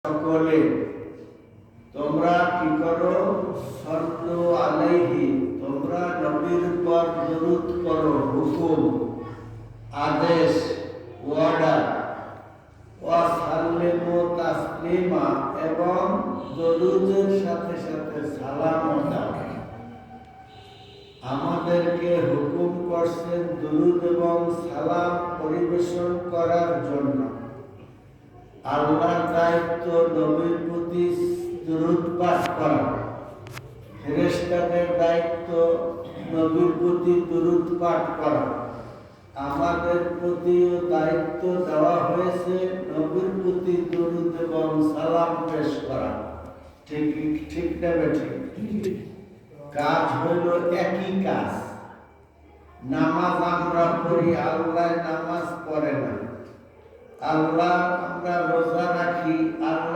সকলে তোমরা কি করো? সাল্লু আলাইহি, তোমরা নবীর উপর দরুদ করো। হুকুম, আদেশ, অর্ডার। ওয়া সাল্লিমু তাসলিমা, এবং দরুদের সাথে সাথে সালামও দাও। আমাদেরকে হুকুম করছেন দরুদ এবং সালাম পরিবেশন করার জন্য। আল্লাহর দায়িত্ব নবীর প্রতি দরুদ পাঠ করা, ফেরেশতাদের দায়িত্ব নবীর প্রতি দরুদ পাঠ করা। আমাদের প্রতিও দায়িত্ব দেওয়া হয়েছে নবীর প্রতি দরুদ এবং সালাম পেশ করা। ঠিক না বেঠিক? কাজ হইল একই কাজ। নামাজ আমরা পড়ি, আল্লাহ নামাজ পড়ে না। আল্লাহ, আমরা রোজা রাখি, আল্লাহ